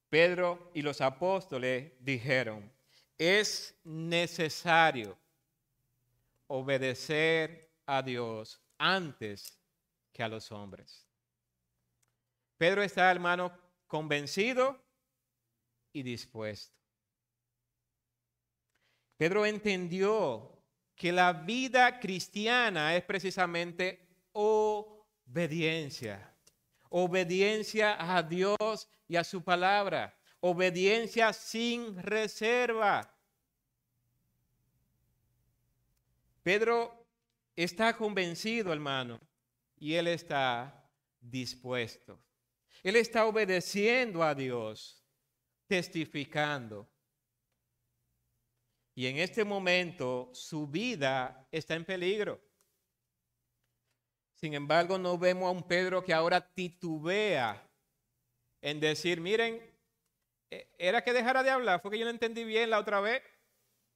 Pedro y los apóstoles dijeron, es necesario obedecer a Dios antes que a los hombres. Pedro está, hermano, convencido y dispuesto. Pedro entendió que la vida cristiana es precisamente obediencia. Obediencia a Dios y a su palabra. Obediencia sin reserva. Pedro está convencido, hermano, y él está dispuesto. Él está obedeciendo a Dios, testificando. Y en este momento su vida está en peligro. Sin embargo, no vemos a un Pedro que ahora titubea en decir, miren, ¿era que dejara de hablar? ¿Fue que yo no entendí bien la otra vez?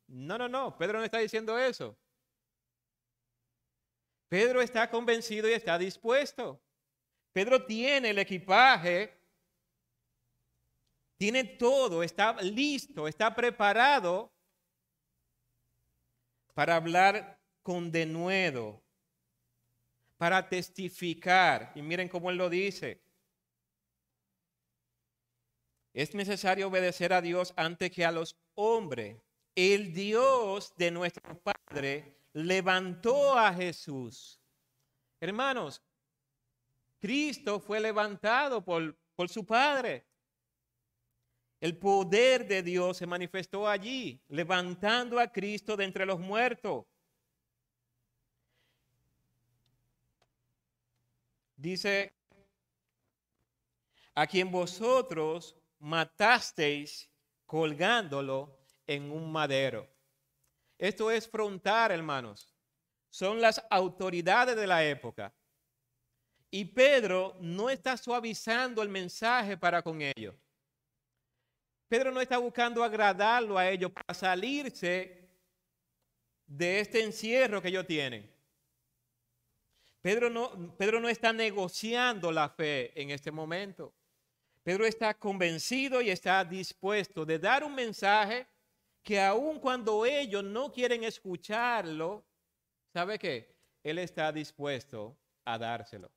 No, Pedro no está diciendo eso. Pedro está convencido y está dispuesto. Pedro tiene el equipaje, tiene todo, está listo, está preparado para hablar con denuedo, para testificar. Y miren cómo él lo dice. Es necesario obedecer a Dios antes que a los hombres. El Dios de nuestro Padre levantó a Jesús. Hermanos, Cristo fue levantado por su Padre. El poder de Dios se manifestó allí, levantando a Cristo de entre los muertos. Dice, a quien vosotros matasteis colgándolo en un madero. Esto es frontal, hermanos. Son las autoridades de la época. Y Pedro no está suavizando el mensaje para con ellos. Pedro no está buscando agradarlo a ellos para salirse de este encierro que ellos tienen. Pedro no está negociando la fe en este momento. Pedro está convencido y está dispuesto de dar un mensaje que aun cuando ellos no quieren escucharlo, ¿sabe qué? Él está dispuesto a dárselo.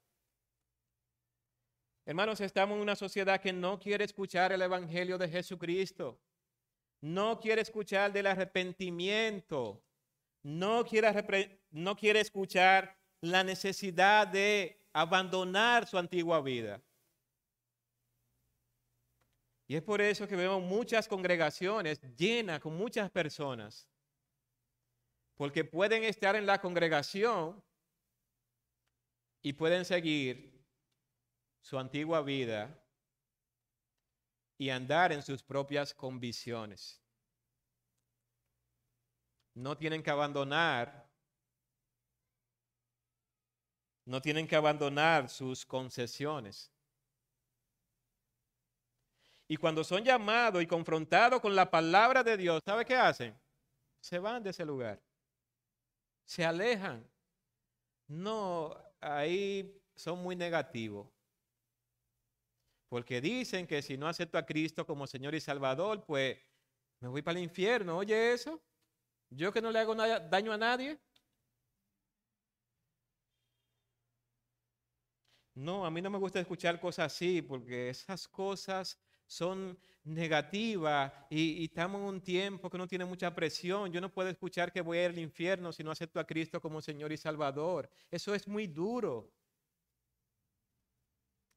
Hermanos, estamos en una sociedad que no quiere escuchar el evangelio de Jesucristo. No quiere escuchar del arrepentimiento. No quiere escuchar la necesidad de abandonar su antigua vida. Y es por eso que vemos muchas congregaciones llenas con muchas personas. Porque pueden estar en la congregación y pueden seguir su antigua vida y andar en sus propias convicciones. No tienen que abandonar sus concesiones. Y cuando son llamados y confrontados con la palabra de Dios, ¿sabe qué hacen? Se van de ese lugar. Se alejan. No, ahí son muy negativos. Porque dicen que si no acepto a Cristo como Señor y Salvador, pues me voy para el infierno. Oye eso, yo que no le hago daño a nadie. No, a mí no me gusta escuchar cosas así porque esas cosas son negativas y estamos en un tiempo que no tiene mucha presión. Yo no puedo escuchar que voy a ir al infierno si no acepto a Cristo como Señor y Salvador. Eso es muy duro.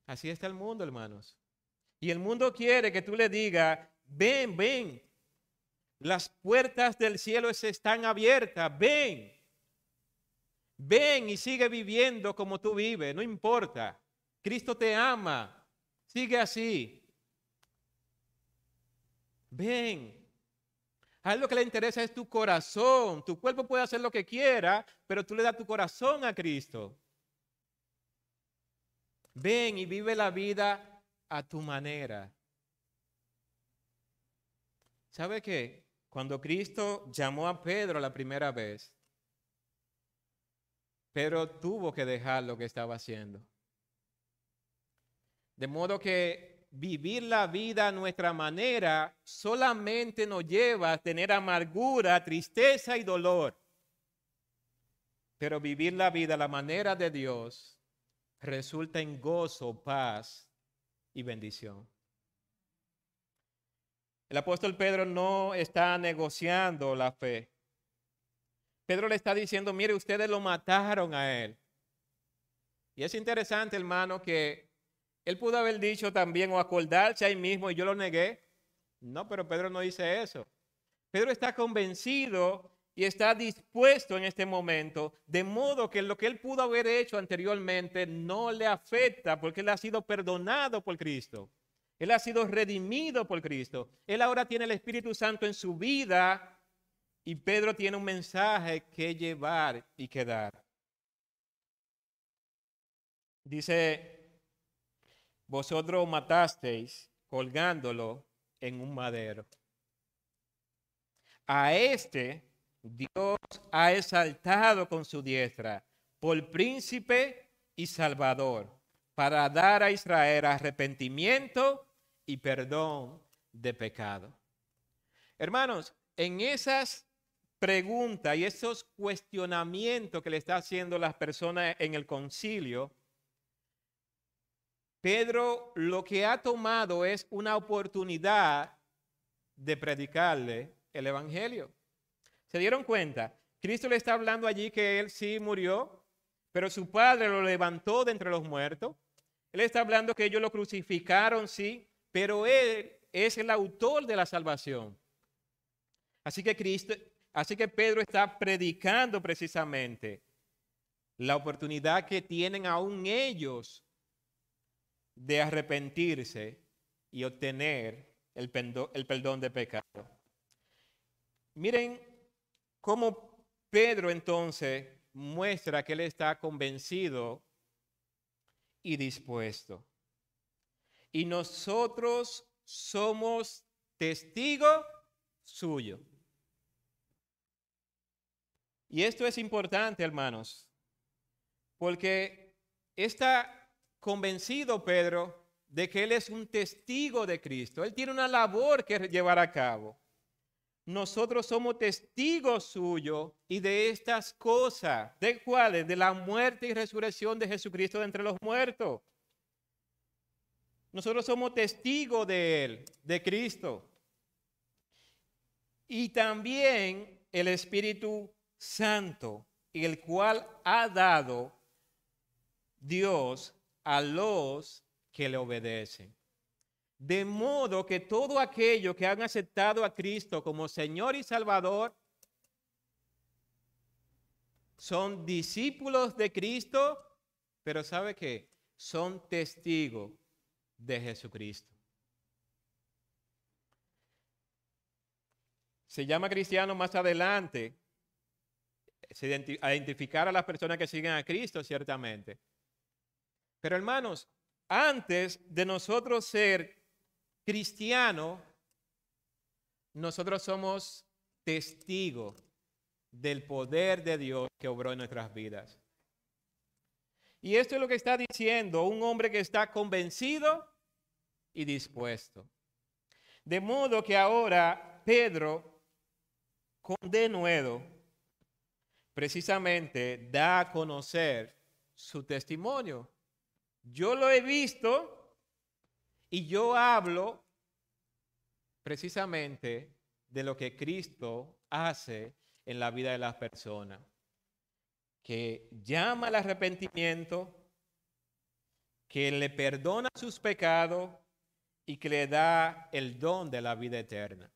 Así está el mundo, hermanos. Y el mundo quiere que tú le digas, ven, las puertas del cielo están abiertas, ven y sigue viviendo como tú vives, no importa. Cristo te ama, sigue así. Ven. A él lo que le interesa es tu corazón. Tu cuerpo puede hacer lo que quiera, pero tú le das tu corazón a Cristo. Ven y vive la vida a tu manera. ¿Sabe qué? Cuando Cristo llamó a Pedro la primera vez, Pedro tuvo que dejar lo que estaba haciendo. De modo que vivir la vida a nuestra manera solamente nos lleva a tener amargura, tristeza y dolor. Pero vivir la vida a la manera de Dios resulta en gozo, paz y bendición. El apóstol Pedro no está negociando la fe. Pedro le está diciendo, mire, ustedes lo mataron a él. Y es interesante, hermano, que él pudo haber dicho también o acordarse ahí mismo y yo lo negué. No, pero Pedro no dice eso. Pedro está convencido y está dispuesto en este momento, de modo que lo que él pudo haber hecho anteriormente no le afecta porque él ha sido perdonado por Cristo. Él ha sido redimido por Cristo. Él ahora tiene el Espíritu Santo en su vida y Pedro tiene un mensaje que llevar y que dar. Dice, vosotros matasteis colgándolo en un madero. A este Dios ha exaltado con su diestra por príncipe y salvador, para dar a Israel arrepentimiento y perdón de pecado. Hermanos, en esas preguntas y esos cuestionamientos que le está haciendo las personas en el concilio, Pedro lo que ha tomado es una oportunidad de predicarle el evangelio. ¿Se dieron cuenta? Cristo le está hablando allí que él sí murió, pero su padre lo levantó de entre los muertos. Él está hablando que ellos lo crucificaron, sí, pero él es el autor de la salvación. Así que Pedro está predicando precisamente la oportunidad que tienen aún ellos de arrepentirse y obtener el perdón de pecado. Miren cómo Pedro entonces muestra que él está convencido y dispuesto. Y nosotros somos testigos suyos. Y esto es importante, hermanos, porque está convencido Pedro de que él es un testigo de Cristo. Él tiene una labor que llevar a cabo. Nosotros somos testigos suyos y de estas cosas. ¿De cuáles? De la muerte y resurrección de Jesucristo de entre los muertos. Nosotros somos testigos de él, de Cristo. Y también el Espíritu Santo, el cual ha dado Dios a los que le obedecen. De modo que todo aquello que han aceptado a Cristo como Señor y Salvador son discípulos de Cristo, pero ¿sabe qué? Son testigos de Jesucristo. Se llama cristiano más adelante, a identificar a las personas que siguen a Cristo, ciertamente. Pero hermanos, antes de nosotros ser cristianos, nosotros somos testigos del poder de Dios que obró en nuestras vidas. Y esto es lo que está diciendo un hombre que está convencido y dispuesto. De modo que ahora Pedro, con denuedo, precisamente da a conocer su testimonio. Yo lo he visto y yo hablo precisamente de lo que Cristo hace en la vida de las personas, que llama al arrepentimiento, que le perdona sus pecados y que le da el don de la vida eterna.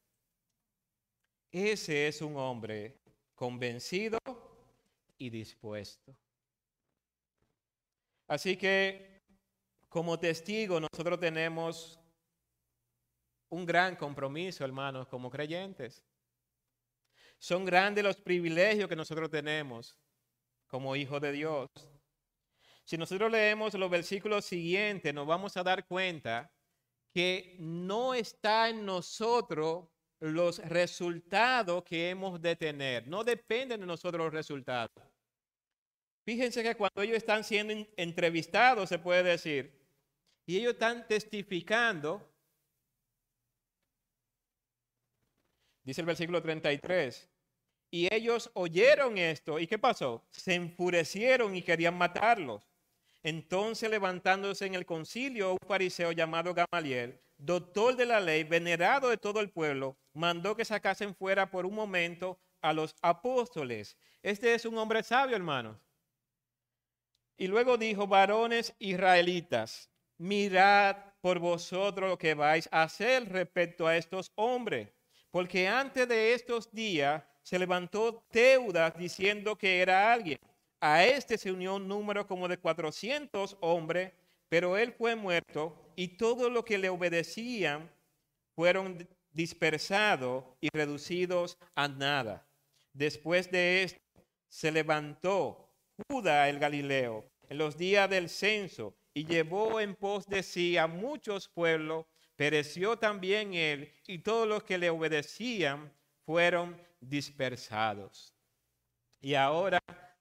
Ese es un hombre convencido y dispuesto. Así que, como testigo, nosotros tenemos un gran compromiso, hermanos, como creyentes. Son grandes los privilegios que nosotros tenemos como hijos de Dios. Si nosotros leemos los versículos siguientes, nos vamos a dar cuenta que no está en nosotros los resultados que hemos de tener. No dependen de nosotros los resultados. Fíjense que cuando ellos están siendo entrevistados, se puede decir, y ellos están testificando, dice el versículo 33, y ellos oyeron esto, ¿y qué pasó? Se enfurecieron y querían matarlos. Entonces, levantándose en el concilio, un fariseo llamado Gamaliel, doctor de la ley, venerado de todo el pueblo, mandó que sacasen fuera por un momento a los apóstoles. Este es un hombre sabio, hermanos. Y luego dijo, varones israelitas, mirad por vosotros lo que vais a hacer respecto a estos hombres, porque antes de estos días se levantó Teudas diciendo que era alguien. A este se unió un número como de 400 hombres, pero él fue muerto y todos los que le obedecían fueron dispersados y reducidos a nada. Después de esto se levantó Judas el Galileo, en los días del censo y llevó en pos de sí a muchos pueblos, pereció también él y todos los que le obedecían fueron dispersados. Y ahora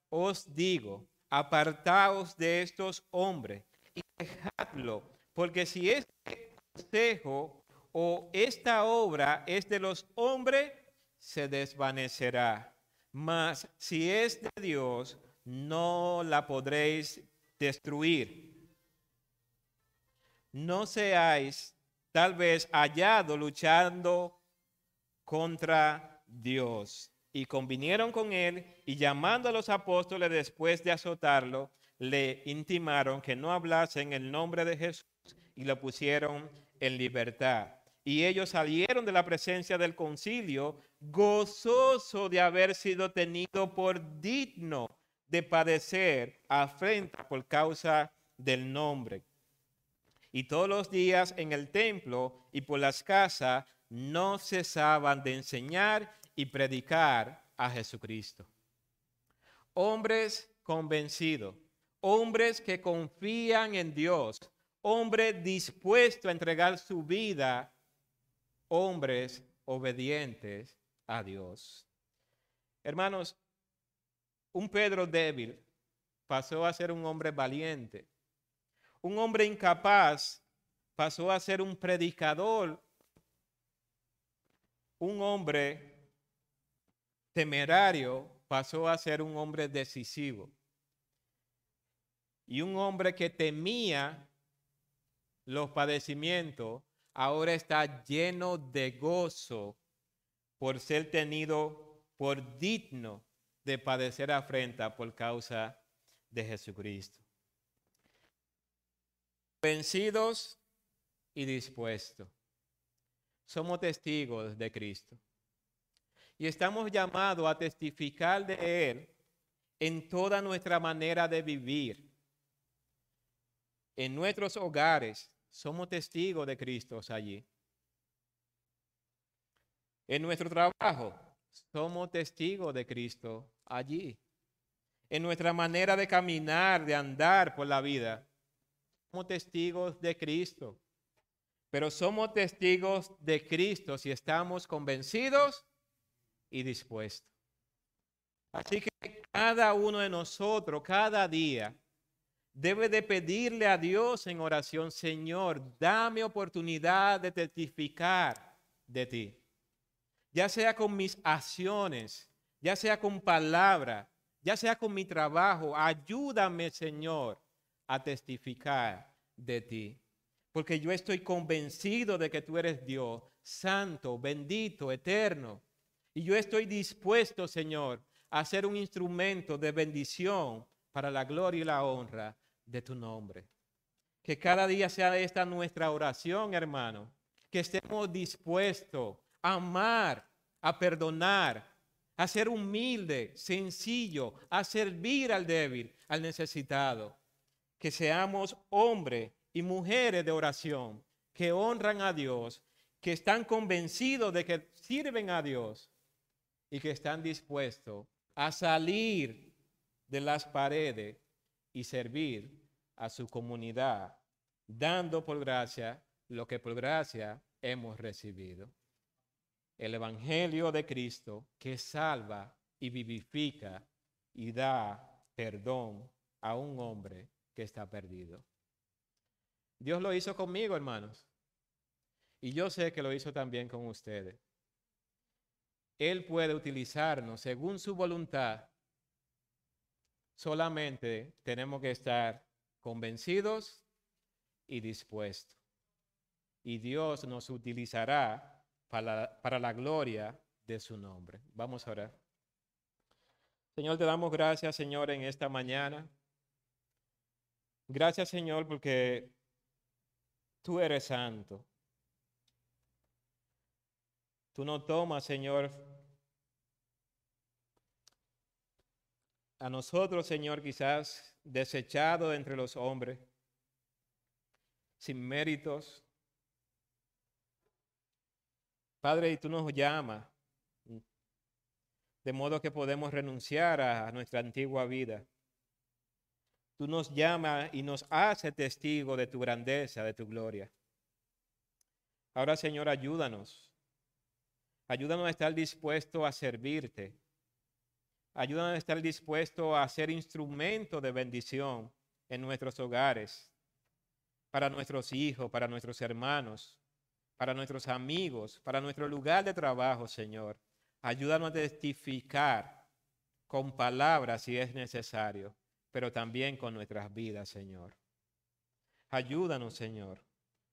os digo, apartaos de estos hombres y dejadlo, porque si este consejo o esta obra es de los hombres, se desvanecerá. Mas si es de Dios, no la podréis destruir. No seáis tal vez hallado luchando contra Dios. Y convinieron con él y llamando a los apóstoles después de azotarlo, le intimaron que no hablasen el nombre de Jesús y lo pusieron en libertad. Y ellos salieron de la presencia del concilio gozoso de haber sido tenido por digno de padecer afrenta por causa del nombre. Y todos los días en el templo y por las casas no cesaban de enseñar y predicar a Jesucristo. Hombres convencidos, hombres que confían en Dios, hombres dispuestos a entregar su vida, hombres obedientes a Dios. Hermanos, un Pedro débil pasó a ser un hombre valiente. Un hombre incapaz pasó a ser un predicador. Un hombre temerario pasó a ser un hombre decisivo. Y un hombre que temía los padecimientos ahora está lleno de gozo por ser tenido por digno de padecer afrenta por causa de Jesucristo. Vencidos y dispuestos. Somos testigos de Cristo. Y estamos llamados a testificar de Él en toda nuestra manera de vivir. En nuestros hogares somos testigos de Cristo allí. En nuestro trabajo somos testigos de Cristo allí. En nuestra manera de caminar, de andar por la vida, somos testigos de Cristo. Pero somos testigos de Cristo si estamos convencidos y dispuestos. Así que cada uno de nosotros, cada día, debe de pedirle a Dios en oración: Señor, dame oportunidad de testificar de ti. Ya sea con mis acciones, ya sea con palabras, ya sea con mi trabajo, ayúdame, Señor, a testificar de ti. Porque yo estoy convencido de que tú eres Dios, santo, bendito, eterno. Y yo estoy dispuesto, Señor, a ser un instrumento de bendición para la gloria y la honra de tu nombre. Que cada día sea esta nuestra oración, hermano. Que estemos dispuestos a amar, a perdonar, a ser humilde, sencillo, a servir al débil, al necesitado. Que seamos hombres y mujeres de oración, que honran a Dios, que están convencidos de que sirven a Dios y que están dispuestos a salir de las paredes y servir a su comunidad, dando por gracia lo que por gracia hemos recibido. El Evangelio de Cristo que salva y vivifica y da perdón a un hombre que está perdido. Dios lo hizo conmigo, hermanos, y yo sé que lo hizo también con ustedes. Él puede utilizarnos según su voluntad. Solamente tenemos que estar convencidos y dispuestos. Y Dios nos utilizará para la gloria de su nombre. Vamos a orar. Señor, te damos gracias, Señor, en esta mañana. Gracias, Señor, porque tú eres santo. Tú no tomas, Señor, a nosotros, Señor, quizás desechado entre los hombres, sin méritos. Padre, y tú nos llamas, de modo que podemos renunciar a nuestra antigua vida. Tú nos llamas y nos haces testigo de tu grandeza, de tu gloria. Ahora, Señor, ayúdanos. Ayúdanos a estar dispuestos a servirte. Ayúdanos a estar dispuestos a ser instrumento de bendición en nuestros hogares, para nuestros hijos, para nuestros hermanos, para nuestros amigos, para nuestro lugar de trabajo, Señor. Ayúdanos a testificar con palabras si es necesario, pero también con nuestras vidas, Señor. Ayúdanos, Señor,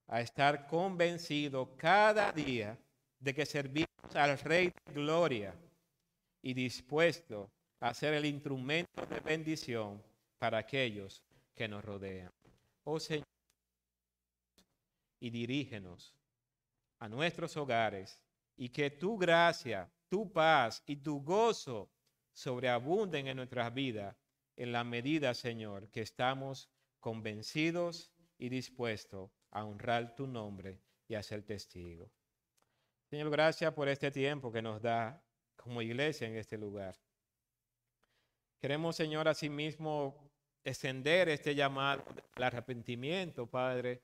a estar convencidos cada día de que servimos al Rey de Gloria y dispuestos a ser el instrumento de bendición para aquellos que nos rodean. Oh Señor, y dirígenos a nuestros hogares y que tu gracia, tu paz y tu gozo sobreabunden en nuestras vidas en la medida, Señor, que estamos convencidos y dispuestos a honrar tu nombre y a ser testigo. Señor, gracias por este tiempo que nos da como iglesia en este lugar. Queremos, Señor, asimismo extender este llamado al arrepentimiento, Padre,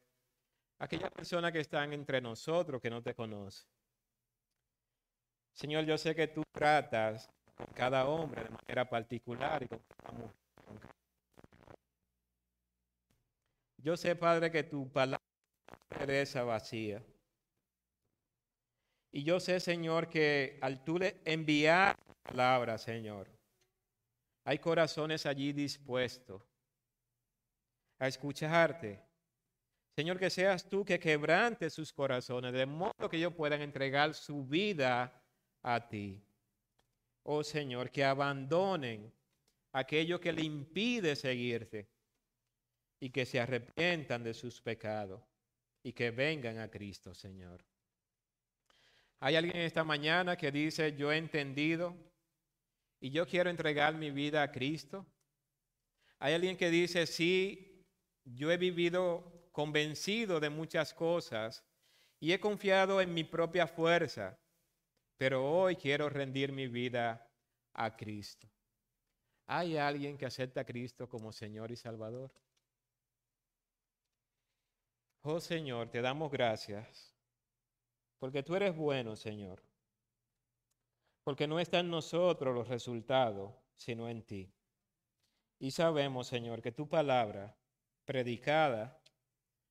a aquellas personas que están entre nosotros que no te conocen. Señor, yo sé que tú tratas con cada hombre de manera particular y con cada mujer. Yo sé, Padre, que tu palabra es vacía. Y yo sé, Señor, que al tú enviar palabra, Señor, hay corazones allí dispuestos a escucharte. Señor, que seas tú que quebrantes sus corazones, de modo que ellos puedan entregar su vida a ti. Oh Señor, que abandonen aquello que le impide seguirte y que se arrepientan de sus pecados y que vengan a Cristo, Señor. Hay alguien esta mañana que dice, yo he entendido y yo quiero entregar mi vida a Cristo. Hay alguien que dice, sí, yo he vivido convencido de muchas cosas y he confiado en mi propia fuerza, pero hoy quiero rendir mi vida a Cristo. ¿Hay alguien que acepta a Cristo como Señor y Salvador? Oh Señor, te damos gracias, porque tú eres bueno, Señor, porque no está en nosotros los resultados, sino en ti. Y sabemos, Señor, que tu palabra predicada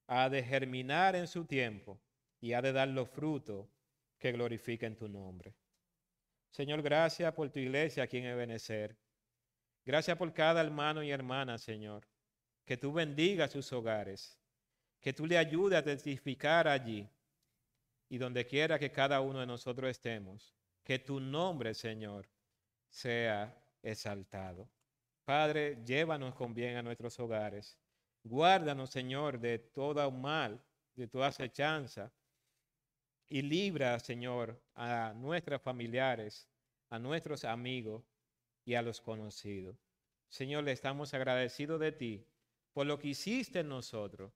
ha de germinar en su tiempo y ha de dar los frutos que glorifiquen tu nombre. Señor, gracias por tu iglesia aquí en Ebenecer. Gracias por cada hermano y hermana, Señor. Que tú bendigas sus hogares. Que tú le ayudes a testificar allí y donde quiera que cada uno de nosotros estemos. Que tu nombre, Señor, sea exaltado. Padre, llévanos con bien a nuestros hogares. Guárdanos, Señor, de todo mal, de toda acechanza. Y libra, Señor, a nuestros familiares, a nuestros amigos y a los conocidos. Señor, le estamos agradecidos de ti por lo que hiciste en nosotros,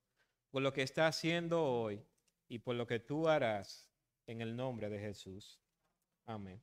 por lo que está haciendo hoy y por lo que tú harás en el nombre de Jesús. Amén.